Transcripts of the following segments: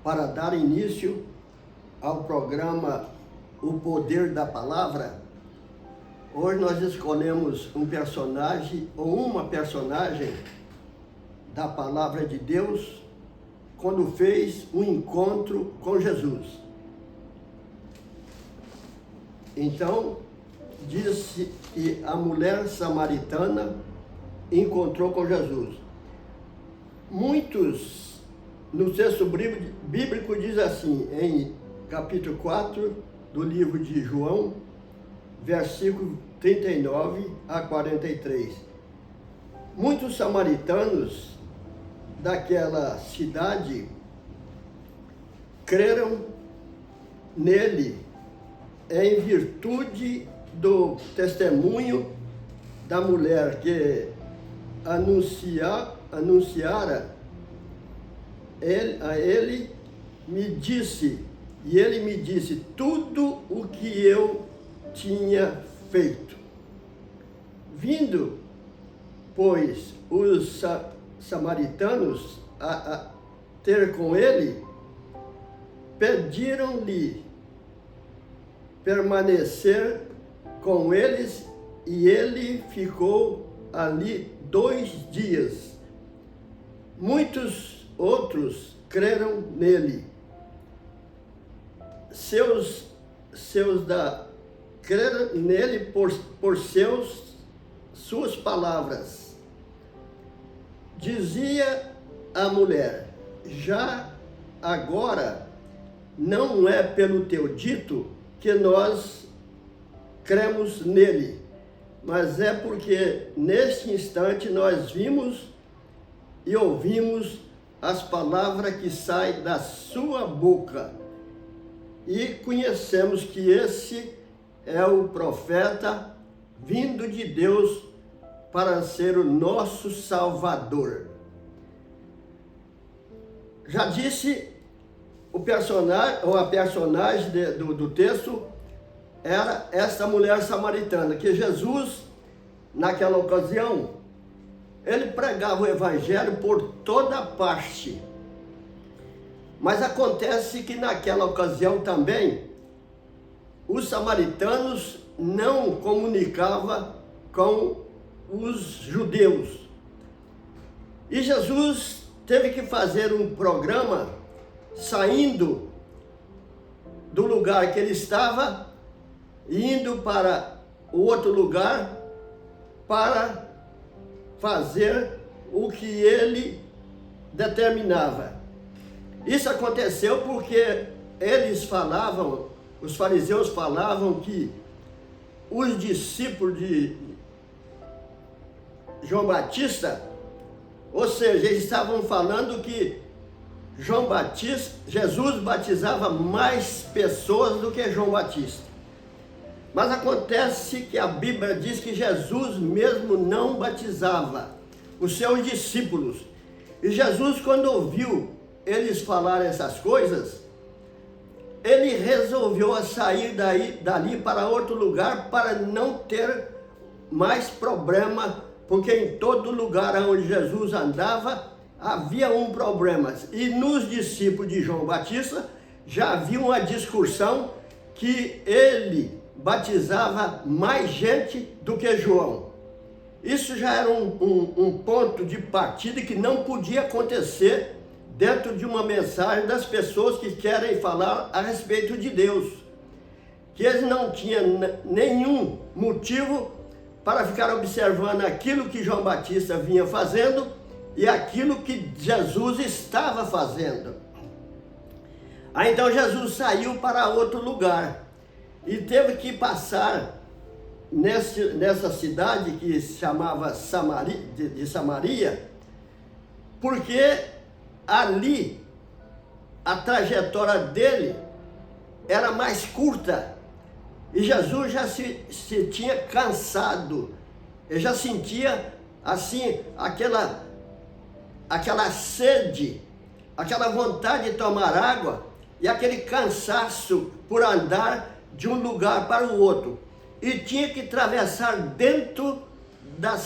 para dar início ao programa O Poder da Palavra. Hoje nós escolhemos um personagem ou uma personagem da Palavra de Deus quando fez um encontro com Jesus. Então, disse que a mulher samaritana encontrou com Jesus. Muitos, no texto bíblico diz assim, em capítulo 4 do livro de João, versículo 39 a 43. Muitos samaritanos daquela cidade creram nele em virtude do testemunho da mulher que anunciara a ele, e ele me disse tudo o que eu tinha feito. Vindo, pois, os samaritanos a ter com ele, pediram-lhe permanecer com eles, e ele ficou ali 2 dias. Muitos outros creram nele. Creram nele por suas palavras. Dizia a mulher: já agora não é pelo teu dito que nós cremos nele, mas é porque neste instante nós vimos e ouvimos as palavras que saem da sua boca, e conhecemos que esse é o profeta vindo de Deus para ser o nosso Salvador. Já disse, o personagem, ou a personagem do texto era essa mulher samaritana, que Jesus, naquela ocasião, ele pregava o evangelho por toda parte. Mas acontece que naquela ocasião também, os samaritanos não comunicavam com os judeus. E Jesus teve que fazer um programa saindo do lugar que ele estava, indo para o outro lugar para fazer o que ele determinava. Isso aconteceu porque os fariseus falavam que os discípulos de João Batista, ou seja, eles estavam falando que Jesus batizava mais pessoas do que João Batista. Mas acontece que a Bíblia diz que Jesus mesmo não batizava os seus discípulos. E Jesus, quando ouviu eles falarem essas coisas, ele resolveu sair dali para outro lugar para não ter mais problema, porque em todo lugar onde Jesus andava havia um problema. E nos discípulos de João Batista já havia uma discussão que ele batizava mais gente do que João. Isso já era um ponto de partida que não podia acontecer dentro de uma mensagem das pessoas que querem falar a respeito de Deus. Que eles não tinham nenhum motivo para ficar observando aquilo que João Batista vinha fazendo e aquilo que Jesus estava fazendo. Aí então Jesus saiu para outro lugar e teve que passar nessa cidade que se chamava de Samaria, porque ali a trajetória dele era mais curta e Jesus já se tinha cansado, ele já sentia assim aquela sede, aquela vontade de tomar água e aquele cansaço por andar de um lugar para o outro, e tinha que atravessar dentro da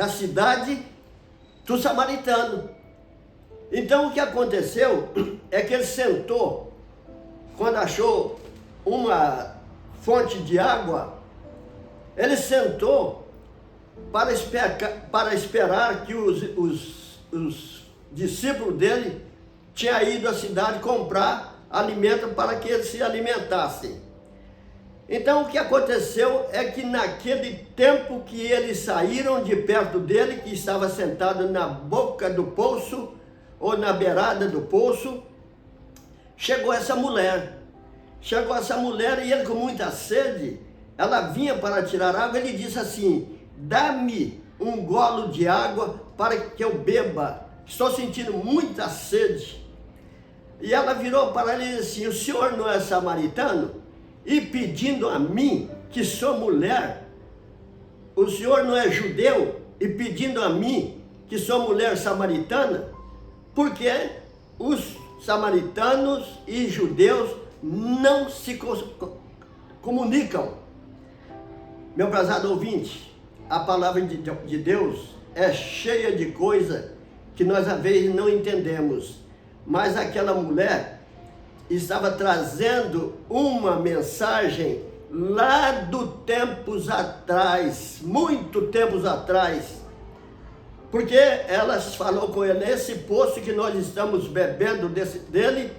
cidade do samaritano. Então o que aconteceu é que ele sentou, quando achou uma fonte de água, ele sentou para esperar que os discípulos dele tinham ido à cidade comprar alimento para que eles se alimentassem. Então o que aconteceu é que naquele tempo que eles saíram de perto dele, que estava sentado na boca do poço, ou na beirada do poço, chegou essa mulher. E ele com muita sede, ela vinha para tirar água, ele disse assim: dá-me um golo de água para que eu beba, estou sentindo muita sede. E ela virou para ele e disse assim: o senhor não é samaritano? E pedindo a mim, que sou mulher, o senhor não é judeu? E pedindo a mim, que sou mulher samaritana? Porque os samaritanos e judeus não se comunicam. Meu prezado ouvinte, a palavra de Deus é cheia de coisa que nós às vezes não entendemos. Mas aquela mulher estava trazendo uma mensagem lá do tempos atrás, muito tempos atrás. Porque ela falou com ele: esse poço que nós estamos bebendo dele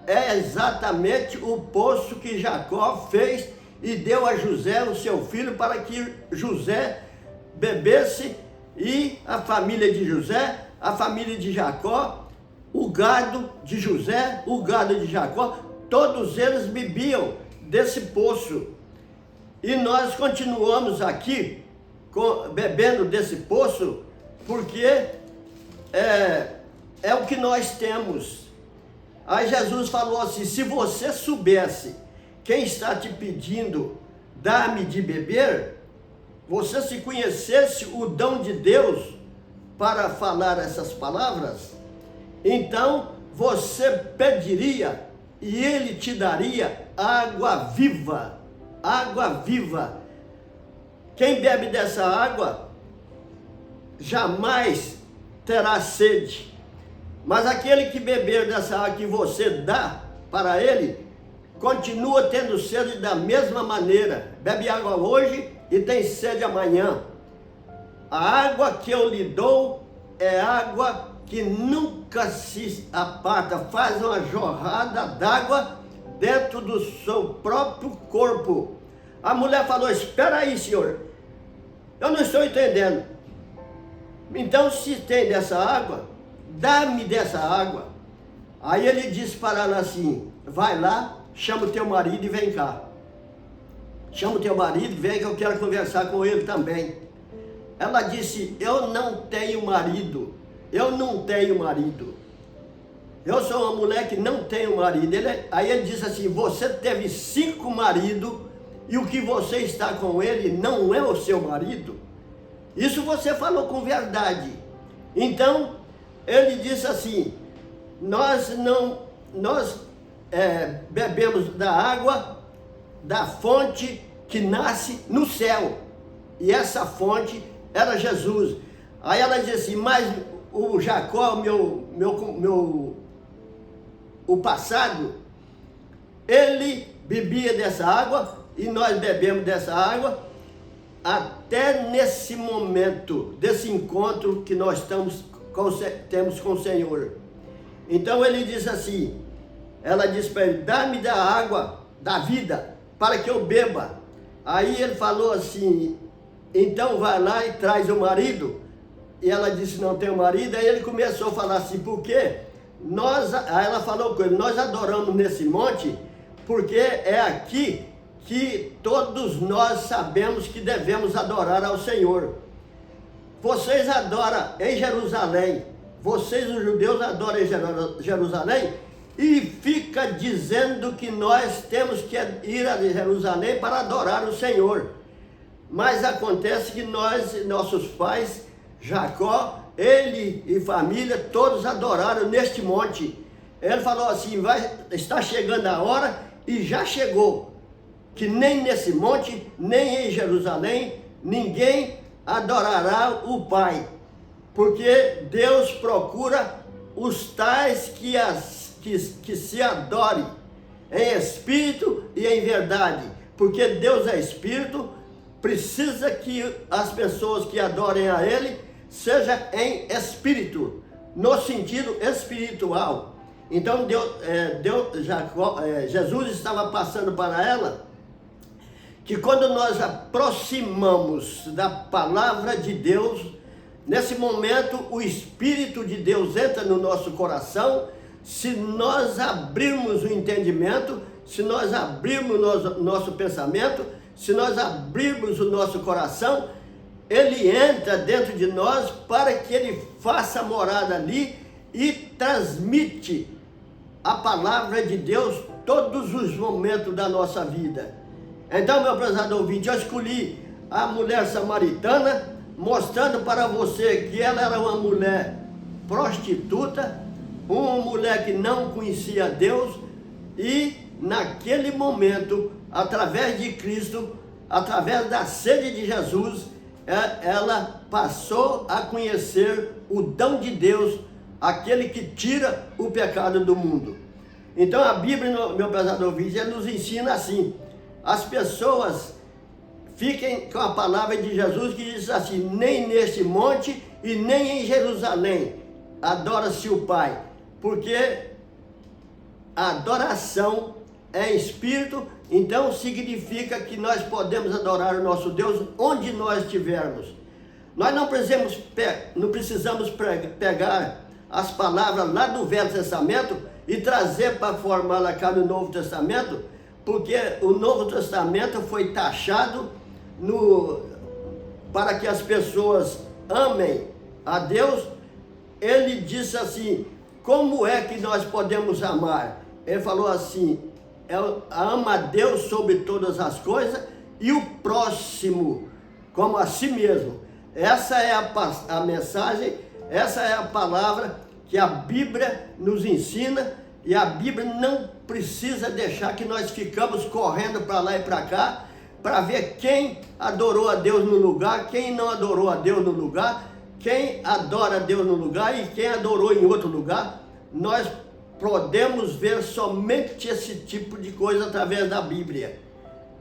é exatamente o poço que Jacó fez e deu a José, o seu filho, para que José bebesse, e a família de José, a família de Jacó, o gado de José, o gado de Jacó, todos eles bebiam desse poço. E nós continuamos aqui bebendo desse poço, porque é o que nós temos. Aí Jesus falou assim: se você soubesse quem está te pedindo, dá-me de beber, você se conhecesse o dom de Deus para falar essas palavras, então você pediria e ele te daria água viva. Água viva. Quem bebe dessa água jamais terá sede. Mas aquele que beber dessa água que você dá para ele, continua tendo sede da mesma maneira. Bebe água hoje e tem sede amanhã. A água que eu lhe dou é água que nunca se aparta, faz uma jorrada d'água dentro do seu próprio corpo. A mulher falou: espera aí, senhor, eu não estou entendendo. Então, se tem dessa água, dá-me dessa água. Aí ele disse para ela assim: vai lá, chama o teu marido e vem cá. Chama o teu marido, vem que eu quero conversar com ele também. Ela disse: eu não tenho marido. Eu não tenho marido. Eu sou uma mulher que não tenho marido. Aí ele disse assim: você teve 5 maridos e o que você está com ele não é o seu marido? Isso você falou com verdade. Então, ele disse assim: nós bebemos da água, da fonte que nasce no céu. E essa fonte era Jesus. Aí ela disse assim: mas o Jacó, o passado, ele bebia dessa água e nós bebemos dessa água até nesse momento, desse encontro que nós temos com o Senhor. Então ele diz assim, ela disse para ele: dá-me da água da vida para que eu beba. Aí ele falou assim: então vai lá e traz o marido. E ela disse: não tenho marido. Aí ele começou a falar assim: por quê? Aí ela falou com ele: nós adoramos nesse monte porque é aqui que todos nós sabemos que devemos adorar ao Senhor. Vocês adoram em Jerusalém, vocês os judeus adoram em Jerusalém e fica dizendo que nós temos que ir a Jerusalém para adorar o Senhor. Mas acontece que nossos pais, Jacó, ele e família, todos adoraram neste monte. Ele falou assim: está chegando a hora, e já chegou, que nem nesse monte, nem em Jerusalém, ninguém adorará o Pai. Porque Deus procura os tais que que se adore em espírito e em verdade, porque Deus é espírito, precisa que as pessoas que adorem a Ele seja em espírito, no sentido espiritual. Então Jesus estava passando para ela que quando nós aproximamos da palavra de Deus, nesse momento o Espírito de Deus entra no nosso coração. Se nós abrirmos o entendimento, se nós abrirmos o nosso pensamento, se nós abrirmos o nosso coração, Ele entra dentro de nós para que Ele faça morada ali e transmite a palavra de Deus todos os momentos da nossa vida. Então, meu prezado ouvinte, eu escolhi a mulher samaritana, mostrando para você que ela era uma mulher prostituta, uma mulher que não conhecia Deus, e naquele momento, através de Cristo, através da sede de Jesus, ela passou a conhecer o dom de Deus, aquele que tira o pecado do mundo. Então a Bíblia, meu prezado ouvinte, ela nos ensina assim: as pessoas fiquem com a palavra de Jesus, que diz assim: nem neste monte e nem em Jerusalém adora-se o Pai, porque a adoração é espírito. Então significa que nós podemos adorar o nosso Deus onde nós estivermos. Nós não precisamos pegar as palavras lá do Velho Testamento e trazer para formá-la cá no Novo Testamento, porque o Novo Testamento foi taxado para que as pessoas amem a Deus. Ele disse assim: como é que nós podemos amar? Ele falou assim: ama a Deus sobre todas as coisas e o próximo como a si mesmo. Essa é a mensagem, essa é a palavra que a Bíblia nos ensina, e a Bíblia não precisa deixar que nós ficamos correndo para lá e para cá para ver quem adorou a Deus no lugar, quem não adorou a Deus no lugar, quem adora a Deus no lugar e quem adorou em outro lugar. Nós podemos ver somente esse tipo de coisa através da Bíblia.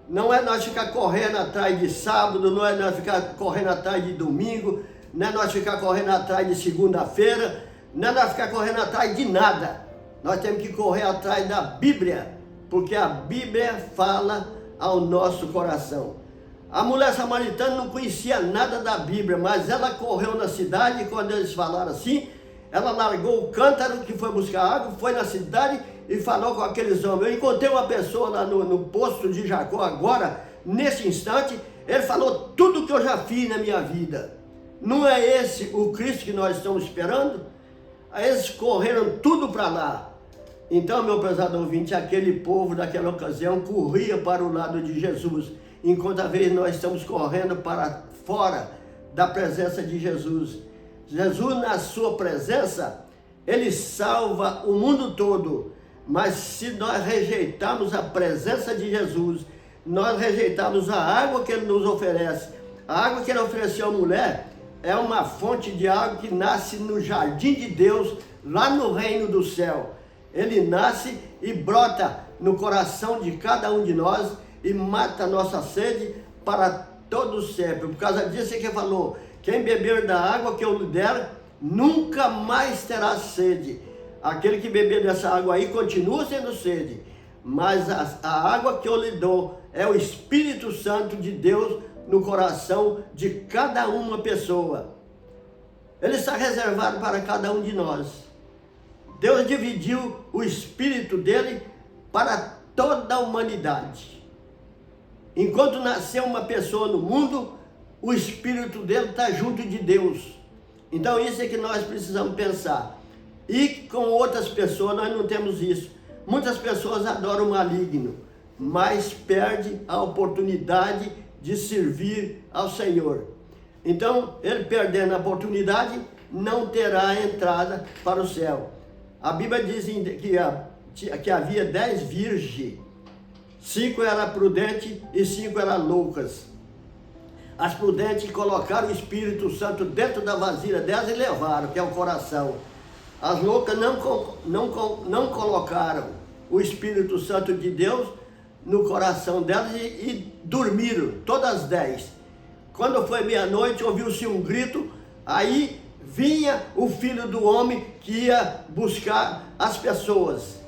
Não é nós ficar correndo atrás de sábado, não é nós ficar correndo atrás de domingo, não é nós ficar correndo atrás de segunda-feira, não é nós ficar correndo atrás de nada. Nós temos que correr atrás da Bíblia, porque a Bíblia fala ao nosso coração. A mulher samaritana não conhecia nada da Bíblia, mas ela correu na cidade, e quando eles falaram assim, ela largou o cântaro que foi buscar água, foi na cidade e falou com aqueles homens. Eu encontrei uma pessoa lá no poço de Jacó agora, nesse instante. Ele falou tudo que eu já fiz na minha vida. Não é esse o Cristo que nós estamos esperando? Aí eles correram tudo para lá. Então, meu prezado ouvinte, aquele povo daquela ocasião corria para o lado de Jesus, enquanto a vez nós estamos correndo para fora da presença de Jesus. Jesus, na sua presença, Ele salva o mundo todo. Mas se nós rejeitarmos a presença de Jesus, nós rejeitarmos a água que Ele nos oferece, a água que Ele ofereceu à mulher, é uma fonte de água que nasce no jardim de Deus, lá no reino do céu. Ele nasce e brota no coração de cada um de nós e mata a nossa sede para todo sempre. Por causa disso é que ele falou: quem beber da água que eu lhe der, nunca mais terá sede. Aquele que beber dessa água aí continua sendo sede, mas a água que eu lhe dou é o Espírito Santo de Deus no coração de cada uma pessoa. Ele está reservado para cada um de nós. Deus dividiu o Espírito dele para toda a humanidade. Enquanto nasceu uma pessoa no mundo, o Espírito dele está junto de Deus. Então isso é que nós precisamos pensar. E com outras pessoas nós não temos isso. Muitas pessoas adoram o maligno, mas perdem a oportunidade de servir ao Senhor. Então, ele perdendo a oportunidade, não terá entrada para o céu. A Bíblia diz que havia 10 virgens, 5 eram prudentes e 5 eram loucas. As prudentes colocaram o Espírito Santo dentro da vasilha delas e levaram, que é o coração. As loucas não colocaram o Espírito Santo de Deus no coração delas e dormiram, todas as 10. Quando foi meia-noite, ouviu-se um grito, aí vinha o Filho do Homem que ia buscar as pessoas.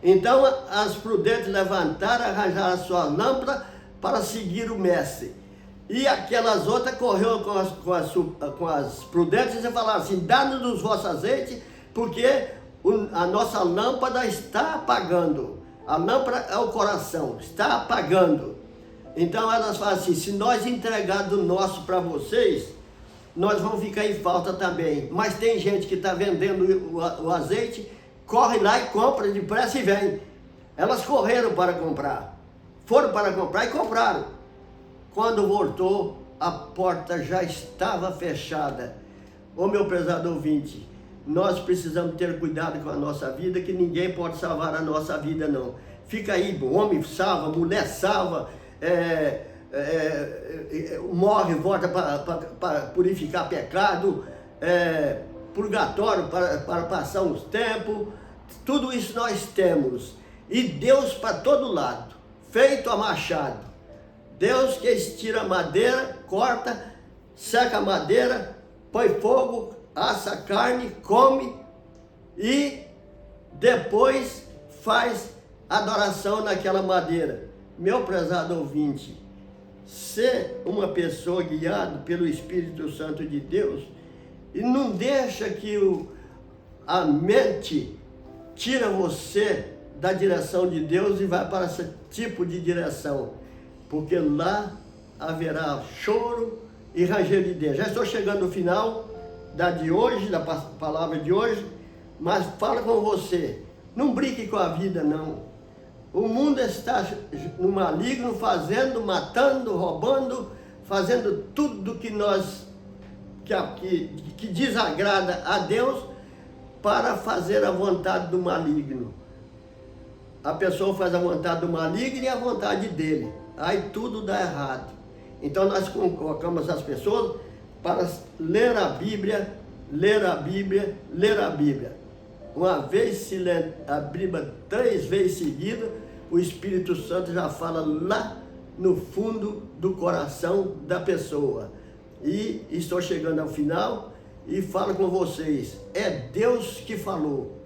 Então as prudentes levantaram, arranjaram a sua lâmpada para seguir o mestre. E aquelas outras correram com as prudentes e falaram assim: dá-nos os vossos azeites, porque a nossa lâmpada está apagando. A lâmpada é o coração, está apagando. Então elas falam assim: se nós entregar do nosso para vocês, nós vamos ficar em falta também. Mas tem gente que está vendendo o azeite, corre lá e compra depressa e vem. Elas correram para comprar, foram para comprar e compraram. Quando voltou, a porta já estava fechada. Ô meu prezado ouvinte, nós precisamos ter cuidado com a nossa vida, que ninguém pode salvar a nossa vida não. Fica aí, homem salva, mulher salva, morre, volta para purificar pecado, purgatório para passar uns tempos. Tudo isso nós temos. E Deus para todo lado, feito a machado. Deus que estira a madeira, corta, seca a madeira, põe fogo, assa a carne, come e depois faz adoração naquela madeira. Meu prezado ouvinte, ser uma pessoa guiada pelo Espírito Santo de Deus e não deixa que a mente tira você da direção de Deus e vai para esse tipo de direção. Porque lá haverá choro e ranger de dentes. Já estou chegando no final da palavra de hoje, mas falo com você, não brinque com a vida não. O mundo está no maligno, fazendo, matando, roubando, fazendo tudo que desagrada a Deus para fazer a vontade do maligno. A pessoa faz a vontade do maligno e a vontade dele. Aí tudo dá errado. Então nós colocamos as pessoas para ler a Bíblia, ler a Bíblia, ler a Bíblia. Uma vez se lê a Bíblia 3 vezes seguida, o Espírito Santo já fala lá no fundo do coração da pessoa. E estou chegando ao final e falo com vocês, é Deus que falou.